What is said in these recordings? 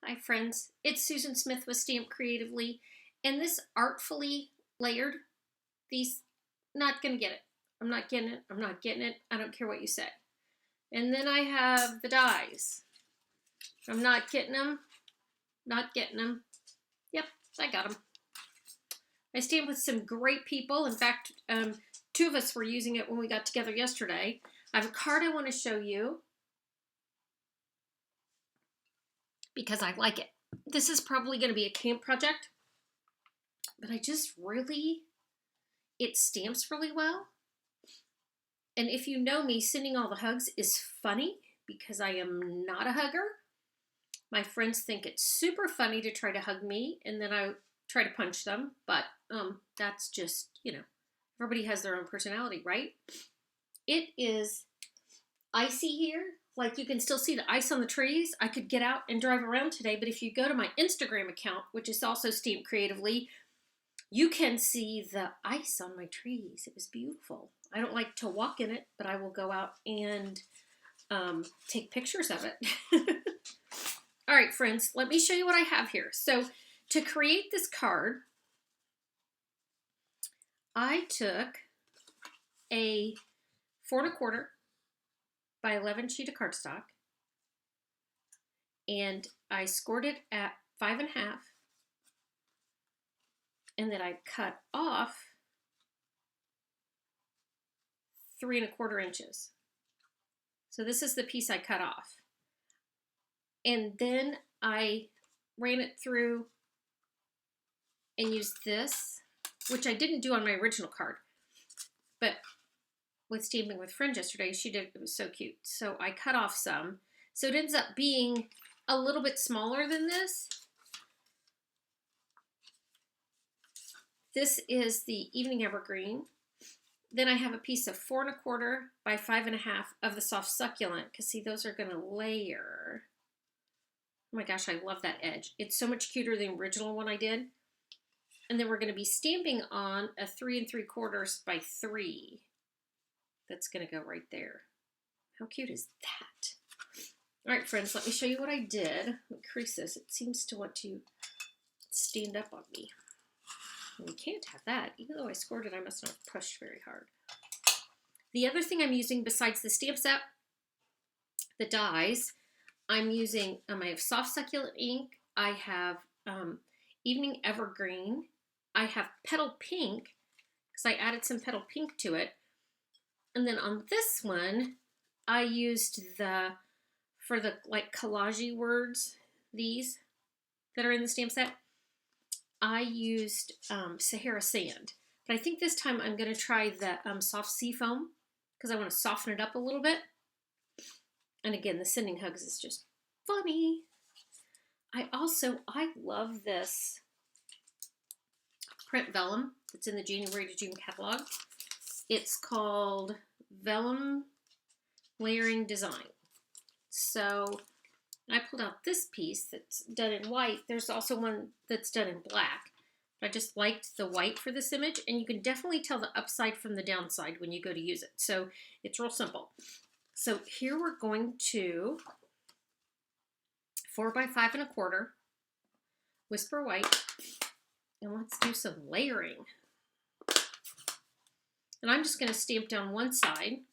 Hi friends, it's Susan Smith with Stamp Creatively, and this Artfully Layered, these, not gonna get it. I'm not getting it, I'm not getting it, I don't care what you say. And then I have the dies. I'm not getting them, not getting them. Yep, I got them. I stamped with some great people. In fact, two of us were using it when we got together yesterday. I have a card I want to show you because I like it. This is probably going to be a camp project, but it stamps really well. And if you know me, sending all the hugs is funny because I am not a hugger. My friends think it's super funny to try to hug me, and then I try to punch them, but that's just, everybody has their own personality, right? It is icy here. Like, you can still see the ice on the trees. I could get out and drive around today, but if you go to my Instagram account, which is also Stamped Creatively, you can see the ice on my trees. It was beautiful. I don't like to walk in it, but I will go out and take pictures of it. All right, friends, let me show you what I have here. So to create this card, I took a 4 1/4 by 11 sheet of cardstock, and I scored it at 5 1/2, and then I cut off 3 1/4 inches. So this is the piece I cut off. And then I ran it through and used this, which I didn't do on my original card, but with Stamping with Friends yesterday, she did. It was so cute. So I cut off some. So it ends up being a little bit smaller than this. This is the Evening Evergreen. Then I have a piece of 4 1/4 by 5 1/2 of the Soft Succulent, because see, those are going to layer. Oh my gosh, I love that edge. It's so much cuter than the original one I did. And then we're going to be stamping on a 3 3/4 by 3. That's going to go right there. How cute is that? All right, friends, let me show you what I did. Let me crease this. It seems to want to stand up on me. And we can't have that. Even though I scored it, I must not have pushed very hard. The other thing I'm using besides the stamp set, the dies, I'm using, I have Soft Succulent ink. I have Evening Evergreen. I have Petal Pink, because I added some Petal Pink to it. And then on this one, I used for the like collage words, these that are in the stamp set, I used Sahara Sand. But I think this time I'm going to try the Soft Sea Foam, because I want to soften it up a little bit. And again, the Sending Hugs is just funny. I love this print vellum that's in the January to June catalog. It's called Vellum Layering Design. So I pulled out this piece that's done in white. There's also one that's done in black. I just liked the white for this image, and you can definitely tell the upside from the downside when you go to use it. So it's real simple. So here we're going to 4 by 5 1/4 Whisper White, and let's do some layering. And I'm just going to stamp down one side,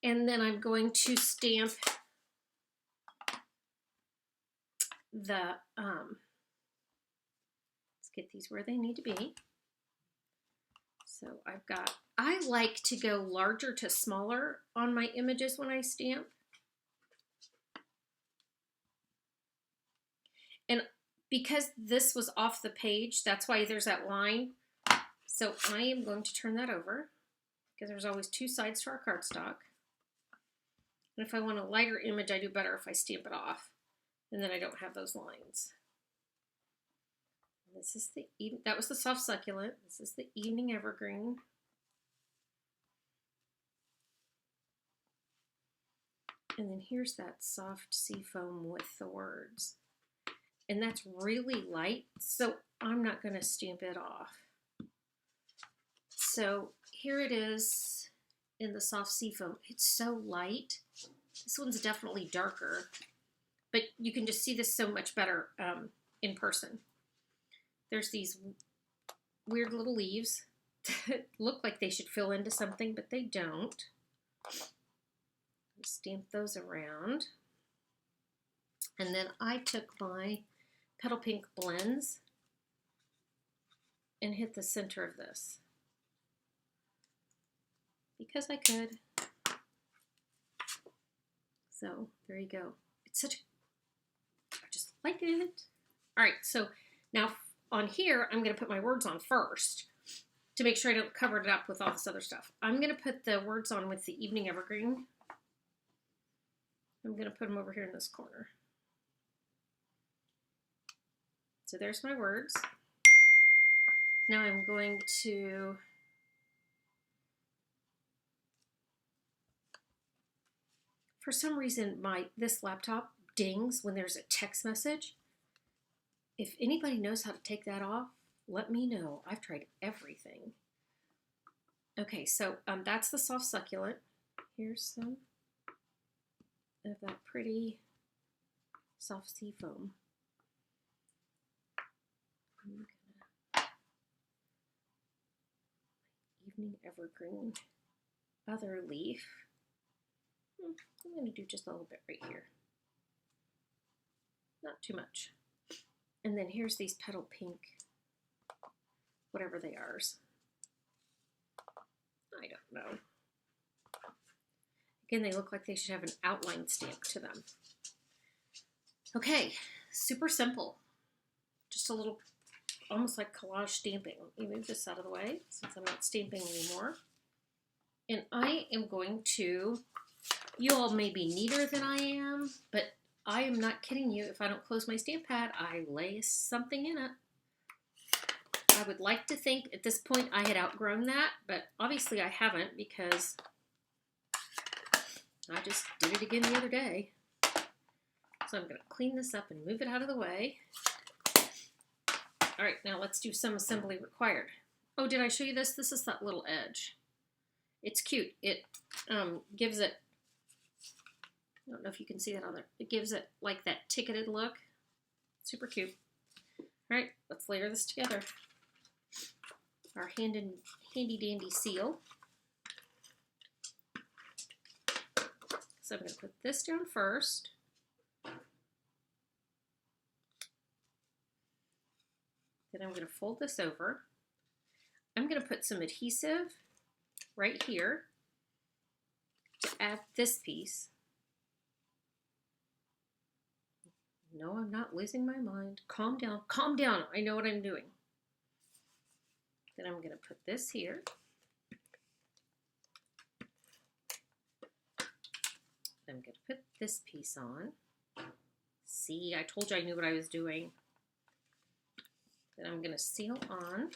and then I'm going to stamp the, let's get these where they need to be. So I like to go larger to smaller on my images when I stamp. And because this was off the page, that's why there's that line. So I am going to turn that over, because there's always two sides to our cardstock. And if I want a lighter image, I do better if I stamp it off, and then I don't have those lines. And this is that was the Soft Succulent. This is the Evening Evergreen. And then here's that Soft Sea Foam with the words. And that's really light, so I'm not going to stamp it off. So here it is in the Soft Sea Foam. It's so light. This one's definitely darker, but you can just see this so much better in person. There's these weird little leaves that look like they should fill into something, but they don't. Stamp those around. And then I took my Petal Pink blends and hit the center of this because I could. So there you go. It's such a, I just like it. All right, so now on here, I'm gonna put my words on first to make sure I don't cover it up with all this other stuff. I'm gonna put the words on with the Evening Evergreen. I'm gonna put them over here in this corner. So there's my words. Now I'm going to for some reason this laptop dings when there's a text message. If anybody knows how to take that off, let me know. I've tried everything. Okay, so that's the soft succulent. Here's some of that pretty soft sea foam. Evening Evergreen, other leaf. I'm going to do just a little bit right here. Not too much. And then here's these Petal Pink, whatever they are. I don't know. Again, they look like they should have an outline stamp to them. Okay, super simple. Just a little, almost like collage stamping. Let me move this out of the way since I'm not stamping anymore. And I am going to, you all may be neater than I am, but I am not kidding you. If I don't close my stamp pad, I lay something in it. I would like to think at this point I had outgrown that, but obviously I haven't because I just did it again the other day. So I'm going to clean this up and move it out of the way. All right, now let's do some assembly required. Oh, did I show you this? This is that little edge. It's cute. It gives it, I don't know if you can see that on there. It gives it like that ticketed look. Super cute. All right, let's layer this together. Our handy dandy seal. So I'm going to put this down first. Then I'm going to fold this over. I'm going to put some adhesive right here to add this piece. No, I'm not losing my mind. Calm down. Calm down. I know what I'm doing. Then I'm going to put this here. I'm going to put this piece on. See, I told you I knew what I was doing. Then I'm going to seal on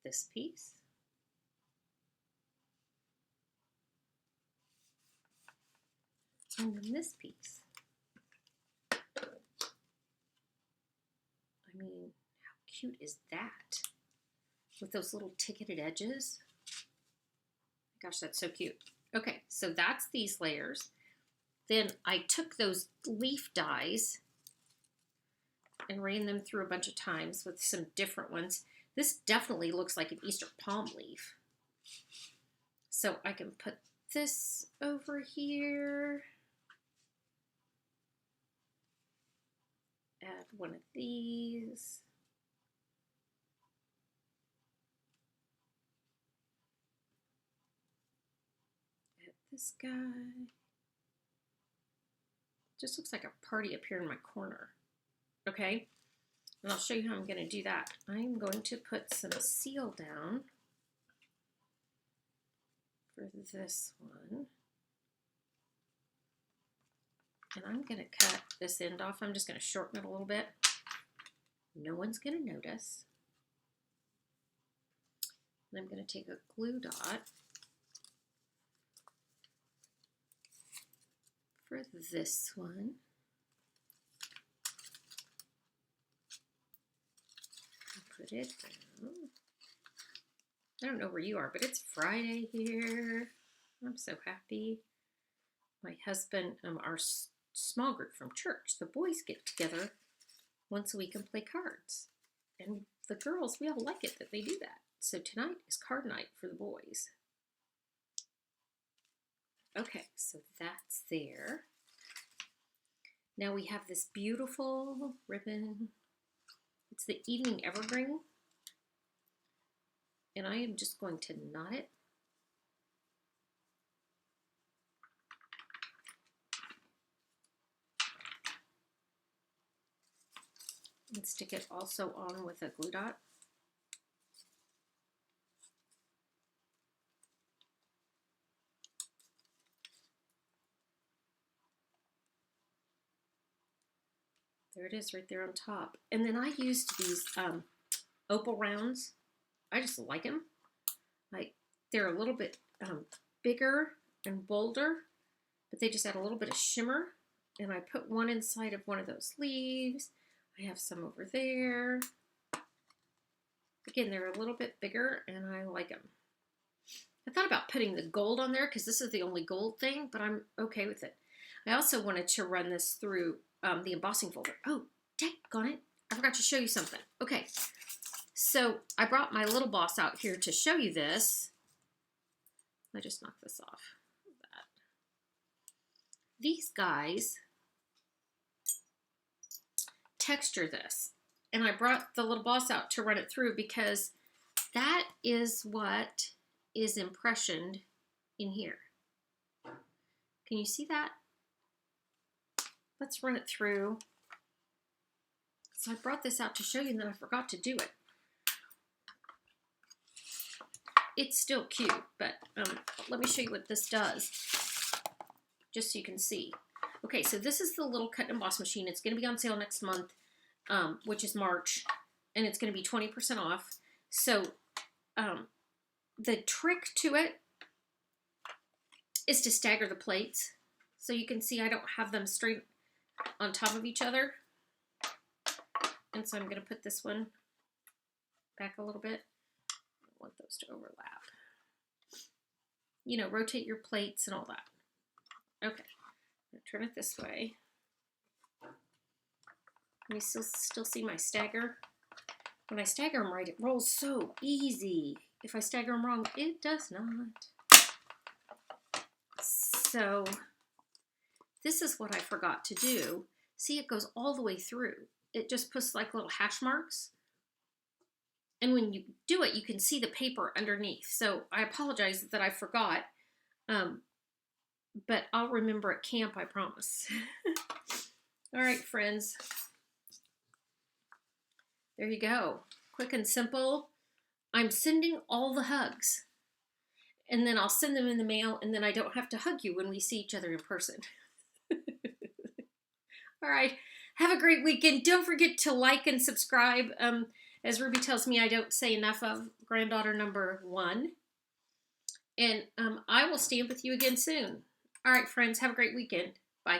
this piece. And then this piece. I mean, how cute is that? With those little ticketed edges. Gosh, that's so cute. Okay, so that's these layers. Then I took those leaf dies and ran them through a bunch of times with some different ones. This definitely looks like an Easter palm leaf. So I can put this over here. Add one of these. Add this guy. Just looks like a party up here in my corner. Okay, and I'll show you how I'm going to do that. I'm going to put some seal down for this one. And I'm going to cut this end off. I'm just going to shorten it a little bit. No one's going to notice. And I'm going to take a glue dot for this one. Put it down. I don't know where you are, but it's Friday here. I'm so happy. my husband, our small group from church, the boys get together once a week and play cards. And the girls, we all like it that they do that. So tonight is card night for the boys. Okay, so that's there. Now we have this beautiful ribbon. It's the Evening Evergreen. And I am just going to knot it. And stick it also on with a glue dot. There it is right there on top. And then I used these opal rounds. I just like them. They're a little bit bigger and bolder, but they just add a little bit of shimmer. And I put one inside of one of those leaves. I have some over there. Again, they're a little bit bigger and I like them. I thought about putting the gold on there because this is the only gold thing, but I'm okay with it. I also wanted to run this through the embossing folder. Oh, daggone it. I forgot to show you something. Okay, so I brought my little boss out here to show you this. I just knocked this off. These guys texture this. And I brought the little boss out to run it through because that is what is impressioned in here. Can you see that? Let's run it through. So I brought this out to show you and then I forgot to do it. It's still cute, but let me show you what this does, just so you can see. Okay, so this is the little cut and emboss machine. It's going to be on sale next month, which is March, and it's going to be 20% off. So the trick to it is to stagger the plates. So you can see I don't have them straight on top of each other. And so I'm going to put this one back a little bit. I want those to overlap. You know, rotate your plates and all that. Okay, I'm going to turn it this way. Can you still see my stagger? When I stagger them right, it rolls so easy. If I stagger them wrong, it does not. So this is what I forgot to do. See, it goes all the way through. It just puts like little hash marks. And when you do it, you can see the paper underneath. So I apologize that I forgot. But I'll remember at camp, I promise. All right, friends. There you go. Quick and simple. I'm sending all the hugs. And then I'll send them in the mail, and then I don't have to hug you when we see each other in person. All right. Have a great weekend. Don't forget to like and subscribe. As Ruby tells me, I don't say enough of granddaughter number 1. And I will stand with you again soon. All right, friends. Have a great weekend. Bye.